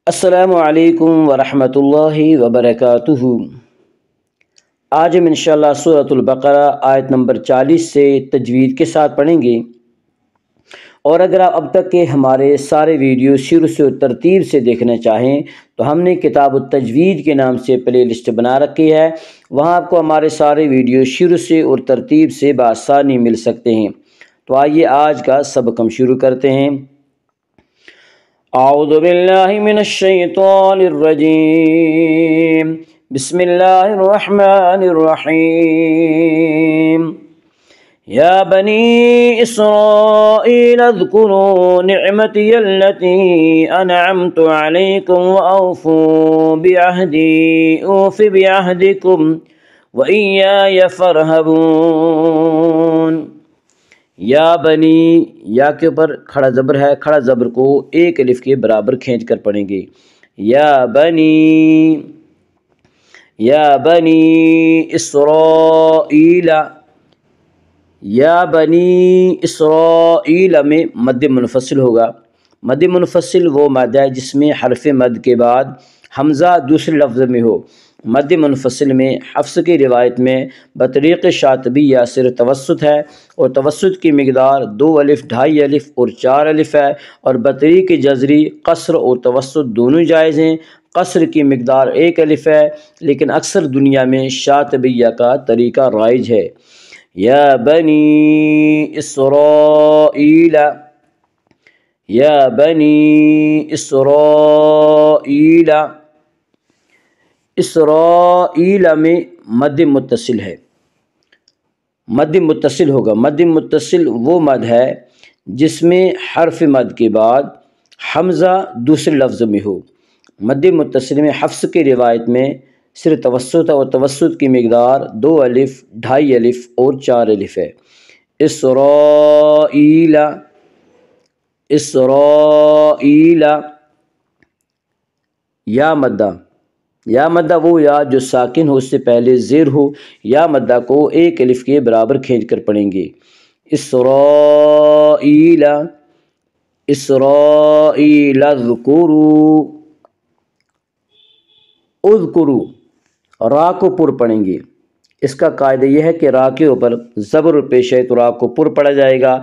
السلام علیکم ورحمۃ اللہ وبرکاتہ۔ آج ہم انشاءاللہ سورۃ البقرہ آیت نمبر 40 سے تجوید کے ساتھ پڑھیں گے۔ اور اگر آپ اب تک کے ہمارے سارے ویڈیو شروع سے ترتیب سے دیکھنا چاہیں تو ہم نے کتاب التجوید کے نام سے پلے لسٹ بنا رکھی ہے، وہاں آپ کو ہمارے سارے ویڈیو شروع سے اور ترتیب سے بآسانی مل سکتے ہیں۔ تو آئیے آج کا سبق ہم شروع کرتے ہیں۔ اعوذ باللہ من الشیطان الرجیم، بسم اللہ الرحمن الرحیم۔ یا بنی اسرائیل اذکروا نعمتی التي انعمت علیکم واوفوا بعہدی اوف بعہدکم وإیای فارہبون۔ یا بنی، یا کے اوپر کھڑا زبر ہے، کھڑا زبر کو ایک الف کے برابر کھینچ کر پڑھیں گے۔ یا بنی، یا بنی اسرائیل، یا بنی اسرائیل میں مد منفصل ہوگا۔ مد منفصل وہ مد ہے جس میں حرف مد کے بعد حمزہ دوسرے لفظ میں ہو۔ مد منفصل میں حفص کی روایت میں بطریق شاطبی یا سر توسط ہے، اور توسط کی مقدار 2 الف، 2.5 الف اور 4 الف ہے، اور بطریق جزری قصر اور توسط دونوں جائز ہیں۔ قصر کی مقدار 1 الف ہے، لیکن اکثر دنیا میں شاطبیہ کا طریقہ رائج ہے۔ یا بنی اسرائیل، یا بنی اسرائیل، اسرائیل میں مد متصل ہے، مد متصل ہوگا۔ مد متصل وہ مد ہے جس میں حرف مد کے بعد حمزہ دوسرے لفظ میں ہو۔ مد متصل میں حفص کی روایت میں صرف توسط ہے، اور توسط کی مقدار 2 الف، 2.5 الف اور 4 الف ہے۔ اسرائیل، اسرائیل، یا مدہ، یا مدہ وہ یا جو ساکن ہو، اس سے پہلے زیر ہو۔ یا مدہ کو ایک الف کے برابر کھینچ کر پڑھیں گے۔ اسرائیل، اسرائیل اذکروا، اذکروا، را کو پر پڑھیں گے۔ اس کا قاعدہ یہ ہے کہ را کے اوپر زبر پیش ہے تو را کو پر پڑھا جائے گا،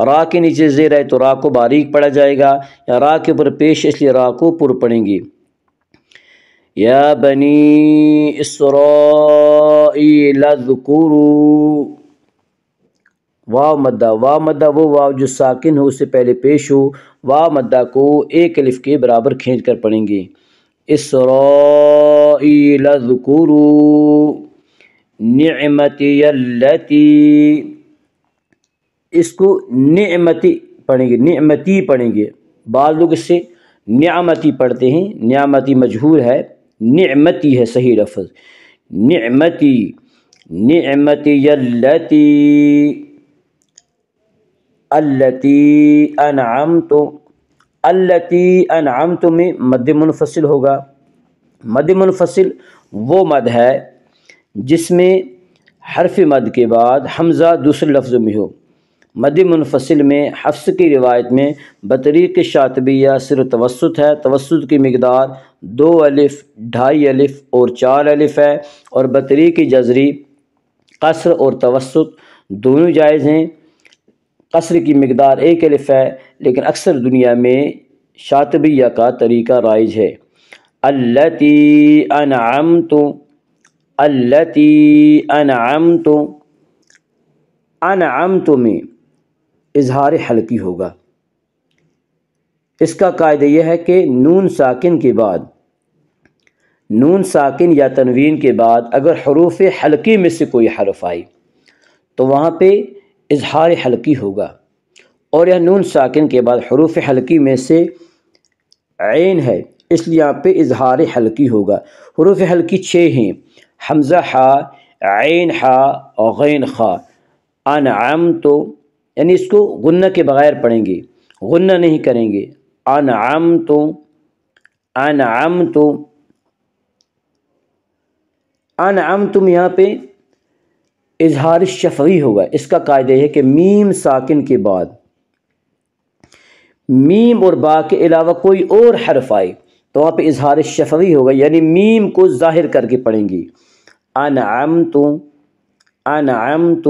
را کے نیچے زیر ہے تو را کو باریک پڑھا جائے گا، یا را کے اوپر پیش ہے اس لیے را کو پر پڑھیں گے۔ یا بنی اسرائیل اذکروا، واو مدہ، واو مدہ وہ واو جو ساکن ہو، اس سے پہلے پیش ہو۔ واو مدہ کو ایک الف کے برابر کھینچ کر پڑھیں گے۔ اسرائیل اذکروا نعمتی التی، اس کو نعمتی پڑھیں گے، نعمتی پڑھیں گے۔ بعض لوگ اس سے نعمتی پڑھتے ہیں، نعمتی مجہور ہے، نعمتی ہے صحیح لفظ۔ نعمتی، نعمتی التی، التی انعمت، التی انعمت میں مد منفصل ہوگا۔ مد منفصل وہ مد ہے جس میں حرف مد کے بعد حمزہ دوسرے لفظ میں ہو۔ مد منفصل میں حفص کی روایت میں بطریق شاطبیہ صرف توسط ہے، توسط کی مقدار 2 الف، 2.5 الف اور 4 الف ہے، اور بطریق جزری قصر اور توسط دونوں جائز ہیں۔ قصر کی مقدار 1 الف ہے، لیکن اکثر دنیا میں شاطبیہ کا طریقہ رائج ہے۔ التی انعمت، التی انعمت، انعمت میں اظہار حلقی ہوگا۔ اس کا قاعدہ یہ ہے کہ نون ساکن کے بعد، نون ساکن یا تنوین کے بعد اگر حروف حلقی میں سے کوئی حرف آئی تو وہاں پہ اظہار حلقی ہوگا، اور یہ نون ساکن کے بعد حروف حلقی میں سے عین ہے، اس لیے یہاں پہ اظہار حلقی ہوگا۔ حروف حلقی 6 ہیں، حمزہ ہا، عین ہا اور غین خا۔ انعمت، یعنی اس کو غنہ کے بغیر پڑھیں گے، غنہ نہیں کریں گے۔ انعمت، انعمت، انعمتم یہاں پہ اظہار شفوی ہوگا۔ اس کا قاعدہ ہے کہ میم ساکن کے بعد میم اور با کے علاوہ کوئی اور حرف آئے تو وہاں پہ اظہار شفوی ہوگا، یعنی میم کو ظاہر کر کے پڑھیں گی۔ انعمت، انعمت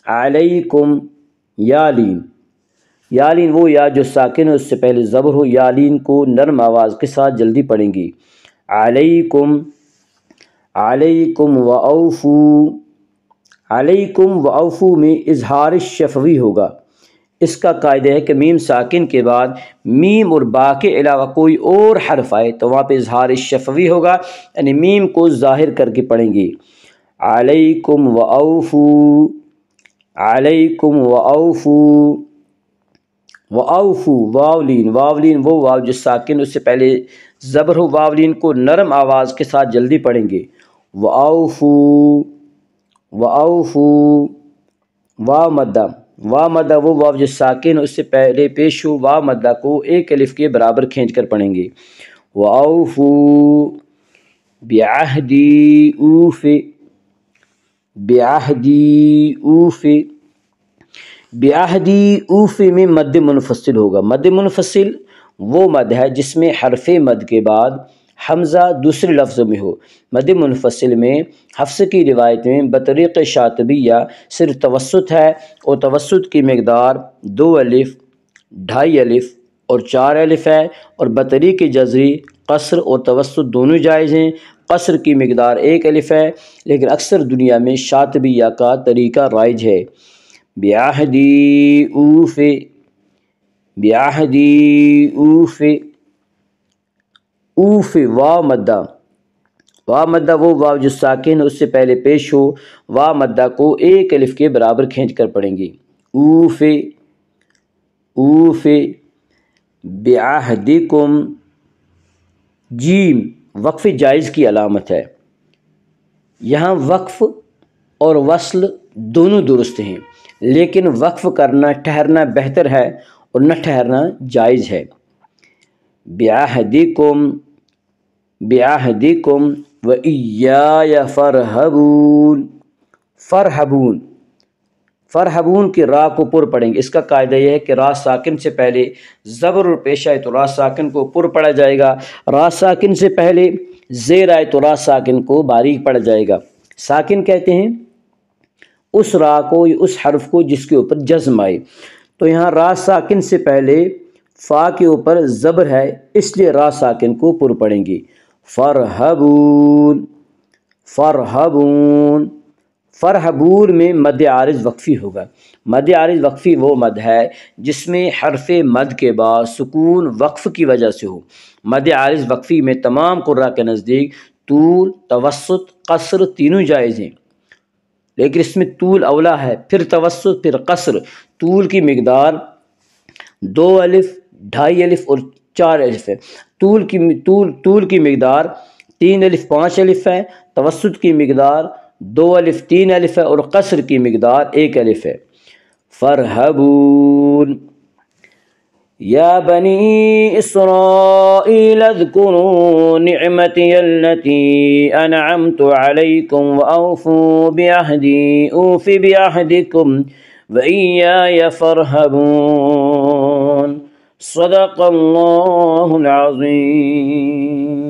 علیکم، یالین، یالین وہ یا جو ساکن ہے اس سے پہلے زبر ہو، یالین کو نرم آواز کے ساتھ جلدی پڑھیں گی۔ علیکم، علیکم واوفو، علیکم واوفو میں اظہار شفوی ہوگا۔ اس کا قاعدہ ہے کہ میم ساکن کے بعد میم اور با کے علاوہ کوئی اور حرف آئے تو وہاں پہ اظہار شفوی ہوگا، یعنی میم کو ظاہر کر کے پڑھیں گی۔ علیکم واوفو، علیکم واوفو، واوفو واولین، واولین وہ واو جو ساکن اس سے پہلے زبر ہو، واولین کو نرم آواز کے ساتھ جلدی پڑھیں گے۔ واوفو، واوفو، واو مدہ، واو مدہ وہ واو جو ساکن اس سے پہلے پیش ہو، واو مدہ کو ایک الف کے برابر کھینچ کر پڑھیں گے۔ واوفو بعہدی، اوف، بعہدی اوف، بعہدی اوف میں مد منفصل ہوگا۔ مد منفصل وہ مد ہے جس میں حرف مد کے بعد حمزہ دوسرے لفظوں میں ہو۔ مد منفصل میں حفص کی روایت میں بطریق شاطبیہ صرف توسط ہے، اور توسط کی مقدار 2 الف، 2.5 الف اور 4 الف ہے، اور بطریق جزری قصر اور توسط دونوں جائز ہیں۔ قصر کی مقدار 1 الف ہے، لیکن اکثر دنیا میں شاطبیہ کا طریقہ رائج ہے۔ بعہدی اوف، بعہدی اوف، اوف واو مدہ، واو مدہ وہ واو جو ساکن اس سے پہلے پیش ہو، واو مدہ کو 1 الف کے برابر کھینچ کر پڑھیں گی۔ اوف، اوف، بعہدکم، جیم وقف جائز کی علامت ہے۔ یہاں وقف اور وصل دونوں درست ہیں، لیکن وقف کرنا ٹھہرنا بہتر ہے اور نہ ٹھہرنا جائز ہے۔ بعہدکم، بعہدکم وإیای فرہبون، فرہبون، فرہبون کی را کو پر پڑھیں گے۔ اس کا قاعدہ یہ ہے کہ را ساکن سے پہلے زبر اور پیش آئے تو را ساکن کو پر پڑھا جائے گا، را ساکن سے پہلے زیر آئے تو را ساکن کو باریک پڑھا جائے گا۔ ساکن کہتے ہیں اس را کو یا اس حرف کو جس کے اوپر جزم آئے، تو یہاں را ساکن سے پہلے فا کے اوپر زبر ہے، اس لیے را ساکن کو پر پڑھیں گی۔ فرہبون، فرہبون، فرہبون میں مد عارض وقفی ہوگا۔ مد عارض وقفی وہ مد ہے جس میں حرف مد کے بعد سکون وقف کی وجہ سے ہو۔ مد عارض وقفی میں تمام قراء کے نزدیک طول، توسط، قصر تینوں جائز ہیں، لیکن اس میں طول اولا ہے، پھر توسط، پھر قصر۔ طول کی مقدار 2 الف، 2.5 الف اور 4 الف ہے۔ طول کی مقدار 3 الف 5 الف ہے، توسط کی مقدار 2 الف 3 الف ہے، اور قصر کی مقدار 1 الف ہے۔ فرہبون، یا بنی اسرائیل اذکروا نعمتی التي انعمت علیکم واوفوا بعہدی اوف بعہدکم وإیای فرہبون۔ صدق اللہ العظیم۔